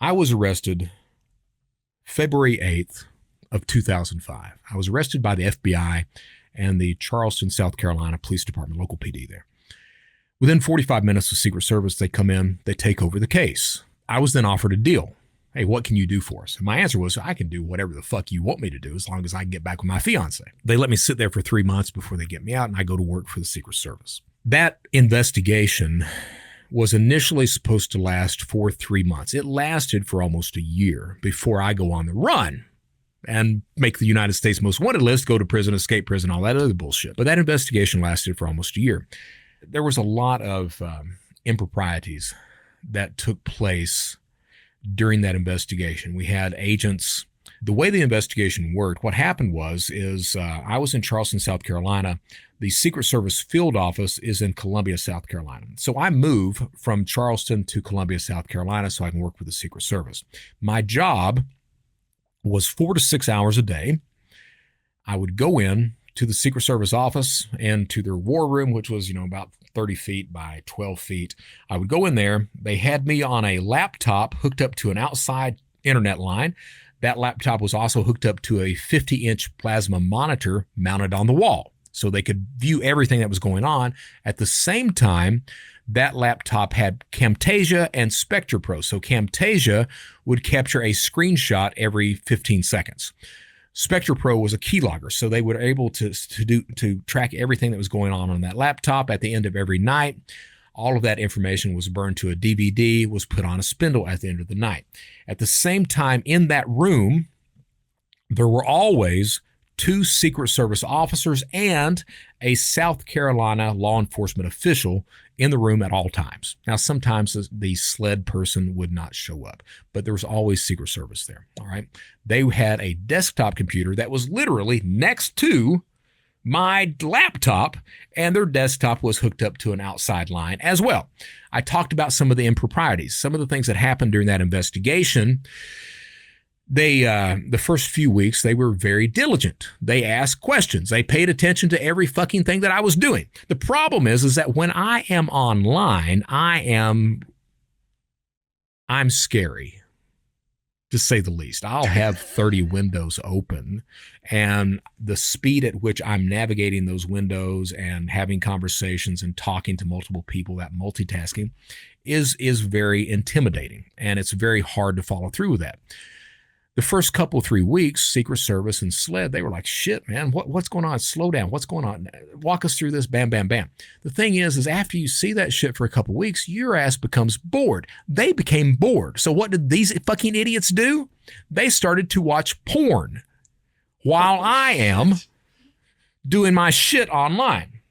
I was arrested February 8th of 2005. I was arrested by the FBI and the Charleston, South Carolina Police Department, local PD there. Within 45 minutes of Secret Service, they come in, they take over the case. I was then offered a deal. Hey, what can you do for us? And my answer was, I can do whatever the fuck you want me to do as long as I can get back with my fiance. They let me sit there for 3 months before they get me out, and I go to work for the Secret Service. That investigation was initially supposed to last for 3 months. It lasted for almost a year before I go on the run and make the United States Most Wanted list, go to prison, escape prison, all that other bullshit. But that investigation lasted for almost a year. There was a lot of improprieties that took place during that investigation. We had agents. The way the investigation worked, what happened was I was in Charleston, South Carolina. The Secret Service field office is in Columbia, South Carolina. So I move from Charleston to Columbia, South Carolina so I can work with the Secret Service. My job was 4 to 6 hours a day. I would go in to the Secret Service office and to their war room, which was, about 30 feet by 12 feet. I would go in there. They had me on a laptop hooked up to an outside internet line. That laptop was also hooked up to a 50-inch plasma monitor mounted on the wall, so they could view everything that was going on. At the same time, that laptop had Camtasia and SpectraPro. So Camtasia would capture a screenshot every 15 seconds. SpectraPro was a keylogger, so they were able to track everything that was going on that laptop. At the end of every night, all of that information was burned to a DVD, was put on a spindle at the end of the night. At the same time, in that room, there were always 2 Secret Service officers and a South Carolina law enforcement official in the room at all times. Now, sometimes the SLED person would not show up, but there was always Secret Service there, all right? They had a desktop computer that was literally next to my laptop, and their desktop was hooked up to an outside line as well. I talked about some of the improprieties, some of the things that happened during that investigation. The first few weeks, they were very diligent. They asked questions. They paid attention to every fucking thing that I was doing. The problem is that when I am online, I'm scary, to say the least. I'll have 30 windows open, and the speed at which I'm navigating those windows and having conversations and talking to multiple people, that multitasking is very intimidating, and it's very hard to follow through with that. The first couple, 3 weeks, Secret Service and SLED, they were like, shit, man, what's going on? Slow down. What's going on? Walk us through this. Bam, bam, bam. The thing is after you see that shit for a couple weeks, your ass becomes bored. They became bored. So what did these fucking idiots do? They started to watch porn while I am doing my shit online.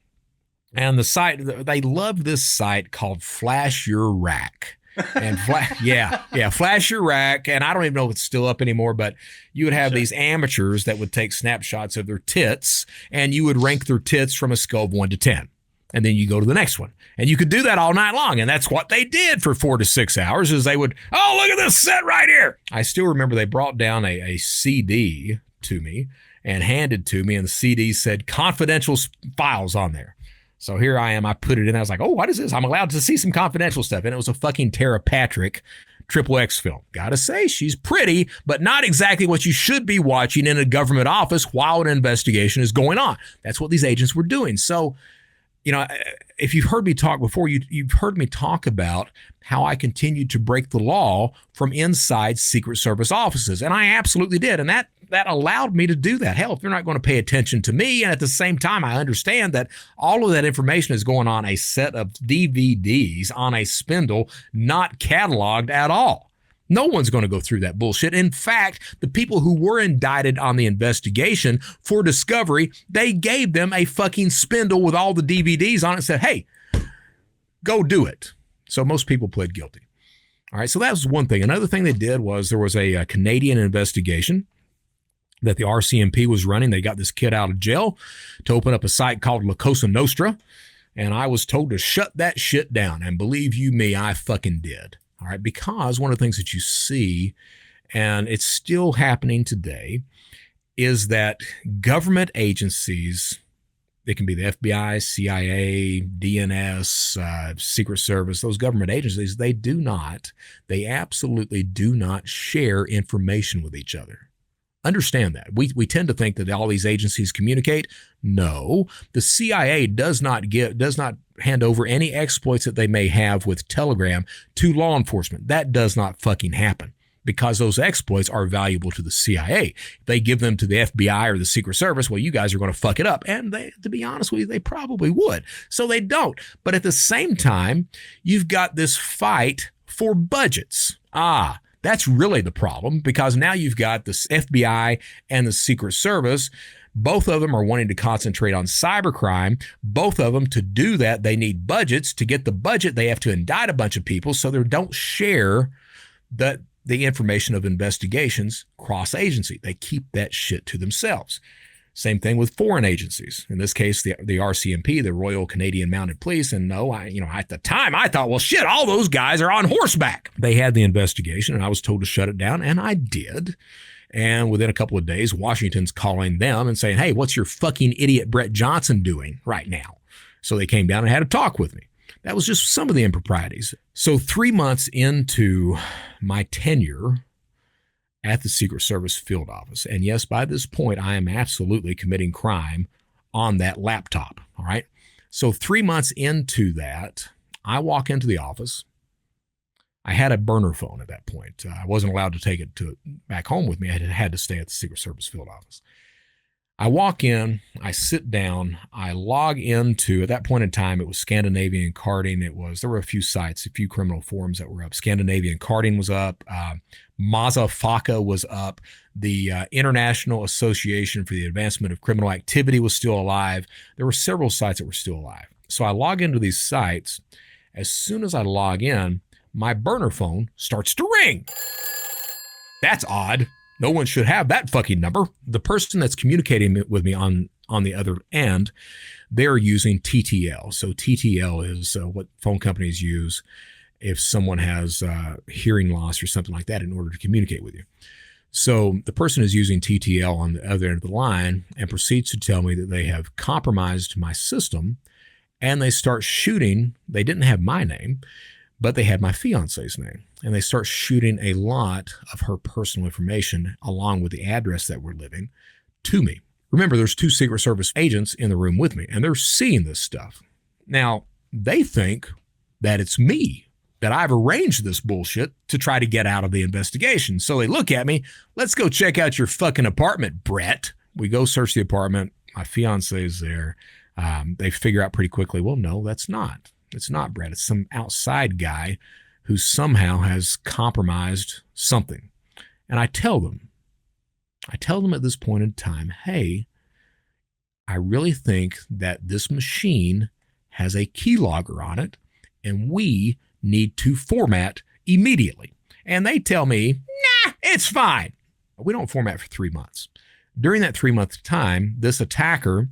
And the site, they love this site called Flash Your Rack. And Flash Your Rack. And I don't even know if it's still up anymore, but you would have these amateurs that would take snapshots of their tits, and you would rank their tits from a scale of 1 to 10. And then you go to the next one. And you could do that all night long. And that's what they did for 4 to 6 hours, is they would, oh, look at this set right here. I still remember they brought down a CD to me and handed to me, and the CD said confidential files on there. So here I am. I put it in. I was like, oh, what is this? I'm allowed to see some confidential stuff. And it was a fucking Tara Patrick XXX film. Gotta say, she's pretty, but not exactly what you should be watching in a government office while an investigation is going on. That's what these agents were doing. So, if you've heard me talk before, you've heard me talk about how I continued to break the law from inside Secret Service offices. And I absolutely did. And that allowed me to do that. Hell, if they're not going to pay attention to me, and at the same time, I understand that all of that information is going on a set of DVDs on a spindle, not cataloged at all. No one's going to go through that bullshit. In fact, the people who were indicted on the investigation for discovery, they gave them a fucking spindle with all the DVDs on it and said, hey, go do it. So most people pled guilty. All right, so that was one thing. Another thing they did was there was a Canadian investigation that the RCMP was running. They got this kid out of jail to open up a site called La Cosa Nostra, and I was told to shut that shit down. And believe you me, I fucking did. All right, because one of the things that you see, and it's still happening today, is that government agencies It can be the FBI, CIA, DNS, Secret Service, those government agencies. They absolutely do not share information with each other. Understand that. We tend to think that all these agencies communicate. No, the CIA does not hand over any exploits that they may have with Telegram to law enforcement. That does not fucking happen, because those exploits are valuable to the CIA. If they give them to the FBI or the Secret Service, well, you guys are going to fuck it up. And to be honest with you, they probably would. So they don't. But at the same time, you've got this fight for budgets. That's really the problem, because now you've got the FBI and the Secret Service. Both of them are wanting to concentrate on cybercrime. Both of them, to do that, they need budgets. To get the budget, they have to indict a bunch of people, so they don't share the information of investigations cross-agency. They keep that shit to themselves. Same thing with foreign agencies. In this case, the RCMP, the Royal Canadian Mounted Police. And no, at the time I thought, well, shit, all those guys are on horseback. They had the investigation, and I was told to shut it down, and I did. And within a couple of days, Washington's calling them and saying, hey, what's your fucking idiot Brett Johnson doing right now? So they came down and had a talk with me. That was just some of the improprieties. So 3 months into my tenure at the Secret Service field office, and yes, by this point, I am absolutely committing crime on that laptop, all right? So 3 months into that, I walk into the office. I had a burner phone at that point. I wasn't allowed to take it back home with me. I had to stay at the Secret Service field office. I walk in, I sit down, I log into, at that point in time, it was Scandinavian Carding. There were a few sites, a few criminal forums that were up. Scandinavian Carding was up. Mazafaka was up. The International Association for the Advancement of Criminal Activity was still alive. There were several sites that were still alive. So I log into these sites. As soon as I log in, my burner phone starts to ring. That's odd. No one should have that fucking number. The person that's communicating with me on the other end, they're using TTL. So TTL is what phone companies use if someone has hearing loss or something like that in order to communicate with you. So the person is using TTL on the other end of the line and proceeds to tell me that they have compromised my system, and they start shooting. They didn't have my name, but they had my fiance's name, and they start shooting a lot of her personal information along with the address that we're living to me. Remember, there's 2 Secret Service agents in the room with me, and they're seeing this stuff. Now, they think that it's me, that I've arranged this bullshit to try to get out of the investigation. So they look at me, let's go check out your fucking apartment, Brett. We go search the apartment. My fiance is there. They figure out pretty quickly, well, no, it's not Brett. It's some outside guy who somehow has compromised something. And I tell them at this point in time, hey, I really think that this machine has a keylogger on it, and we need to format immediately. And they tell me, nah, it's fine. We don't format for 3 months. During that 3-month time, this attacker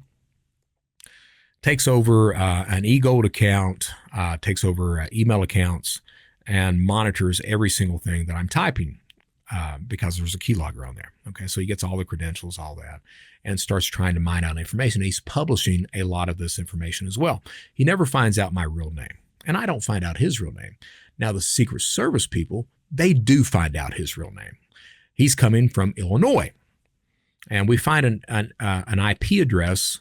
takes over an eGold account, takes over email accounts, and monitors every single thing that I'm typing because there's a keylogger on there. Okay, so he gets all the credentials, all that, and starts trying to mine out information. He's publishing a lot of this information as well. He never finds out my real name, and I don't find out his real name. Now, the Secret Service people, they do find out his real name. He's coming from Illinois, and we find an IP address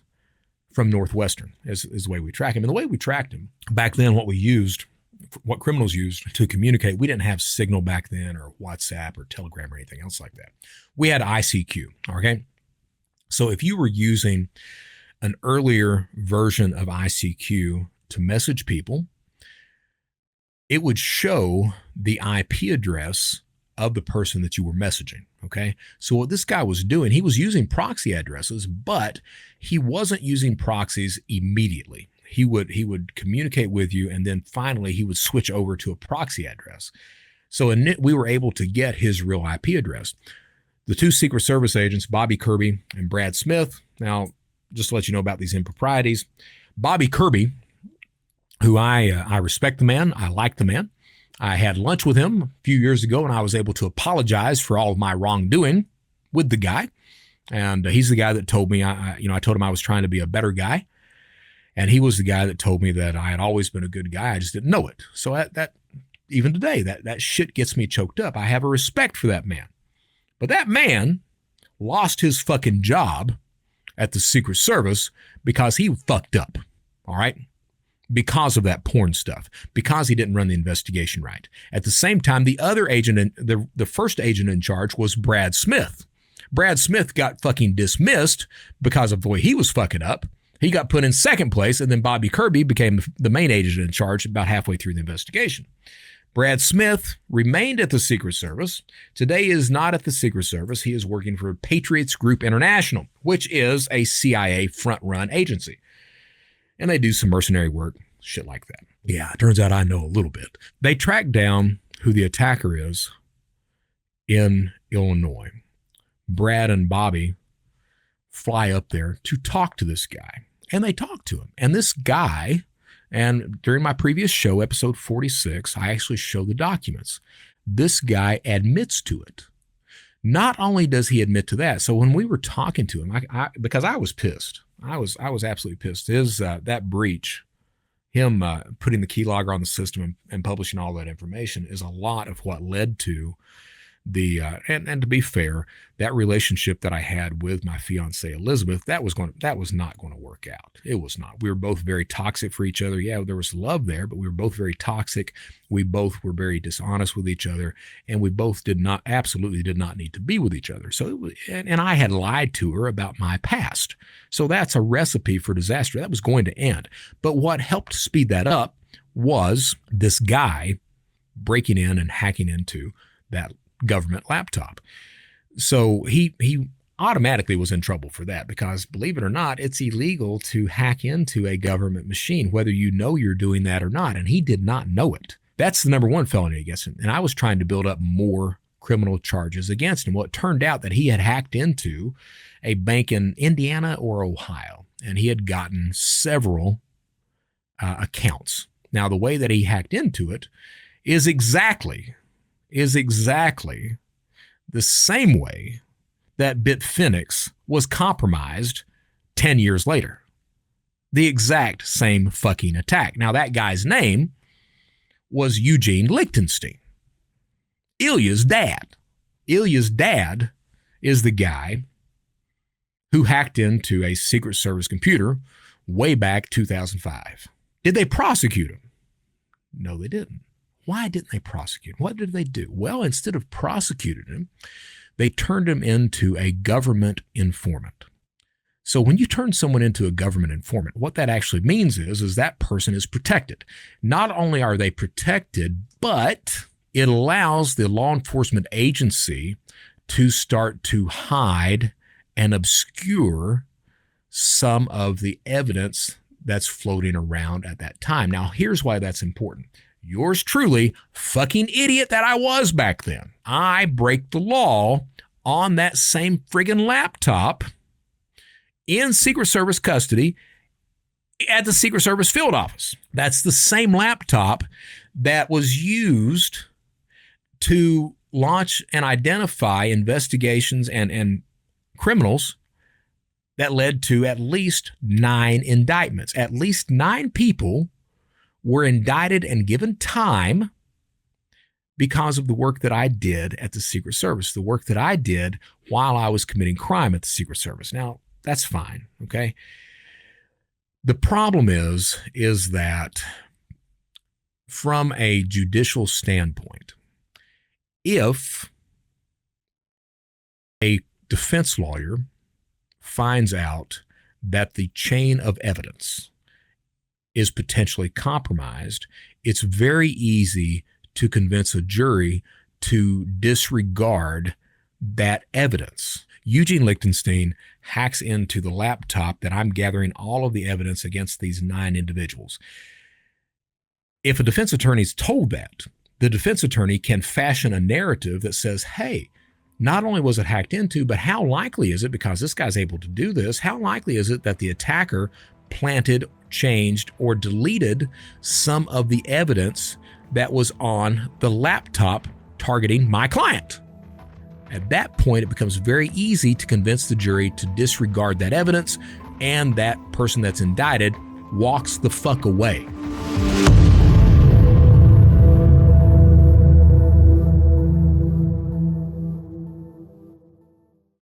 from Northwestern is the way we track him. And the way we tracked him, back then what criminals used to communicate, we didn't have Signal back then or WhatsApp or Telegram or anything else like that. We had ICQ, okay? So if you were using an earlier version of ICQ to message people, it would show the IP address of the person that you were messaging, okay? So what this guy was doing, he was using proxy addresses, but he wasn't using proxies immediately. He would communicate with you, and then finally he would switch over to a proxy address. So we were able to get his real IP address. The 2 Secret Service agents, Bobby Kirby and Brad Smith. Now, just to let you know about these improprieties, Bobby Kirby, who I respect the man, I like the man. I had lunch with him a few years ago, and I was able to apologize for all of my wrongdoing with the guy. And he's the guy that told me, I told him I was trying to be a better guy. And he was the guy that told me that I had always been a good guy. I just didn't know it. So that even today, that shit gets me choked up. I have a respect for that man. But that man lost his fucking job at the Secret Service because he fucked up. All right? Because of that porn stuff, because he didn't run the investigation right. At the same time, the other agent, the first agent in charge was Brad Smith. Brad Smith got fucking dismissed because of the way he was fucking up. He got put in second place, and then Bobby Kirby became the main agent in charge about halfway through the investigation. Brad Smith remained at the Secret Service. Today he is not at the Secret Service. He is working for Patriots Group International, which is a CIA front-run agency. And they do some mercenary work, shit like that. Yeah, it turns out I know a little bit. They tracked down who the attacker is in Illinois. Brad and Bobby fly up there to talk to this guy. And they talk to him. And this guy, and during my previous show, episode 46, I actually show the documents. This guy admits to it. Not only does he admit to that, so when we were talking to him, because I was pissed. I was absolutely pissed. That breach, him putting the keylogger on the system and publishing all that information is a lot of what led to the and to be fair, that relationship that I had with my fiancée Elizabeth, that was not going to work out. It was not. We were both very toxic for each other. Yeah, there was love there, but we were both very toxic. We both were very dishonest with each other, and we both absolutely did not need to be with each other. So it was, and I had lied to her about my past. So that's a recipe for disaster. That was going to end. But what helped speed that up was this guy breaking in and hacking into that government laptop. So he automatically was in trouble for that because, believe it or not, it's illegal to hack into a government machine, whether you know you're doing that or not. And he did not know it. That's the number one felony against him. And I was trying to build up more criminal charges against him. Well, it turned out that he had hacked into a bank in Indiana or Ohio, and he had gotten several accounts. Now, the way that he hacked into it is exactly the same way that Bitfinex was compromised 10 years later. The exact same fucking attack. Now, that guy's name was Eugene Lichtenstein, Ilya's dad. Ilya's dad is the guy who hacked into a Secret Service computer way back 2005. Did they prosecute him? No, they didn't. Why didn't they prosecute him? What did they do? Well, instead of prosecuting him, they turned him into a government informant. So when you turn someone into a government informant, what that actually means is that person is protected. Not only are they protected, but it allows the law enforcement agency to start to hide and obscure some of the evidence that's floating around at that time. Now, here's why that's important. Yours truly, fucking idiot that I was back then. I break the law on that same friggin' laptop in Secret Service custody at the Secret Service field office. That's the same laptop that was used to launch and identify investigations and criminals that led to at least 9 indictments. At least 9 people were indicted and given time because of the work that I did at the Secret Service, the work that I did while I was committing crime at the Secret Service. Now, that's fine, okay? The problem is that from a judicial standpoint, if a defense lawyer finds out that the chain of evidence is potentially compromised, it's very easy to convince a jury to disregard that evidence. Eugene Lichtenstein hacks into the laptop that I'm gathering all of the evidence against these 9 individuals. If a defense attorney is told that, the defense attorney can fashion a narrative that says, hey, not only was it hacked into, but how likely is it, because this guy's able to do this, how likely is it that the attacker planted, changed, or deleted some of the evidence that was on the laptop targeting my client? At that point, it becomes very easy to convince the jury to disregard that evidence, and that person that's indicted walks the fuck away.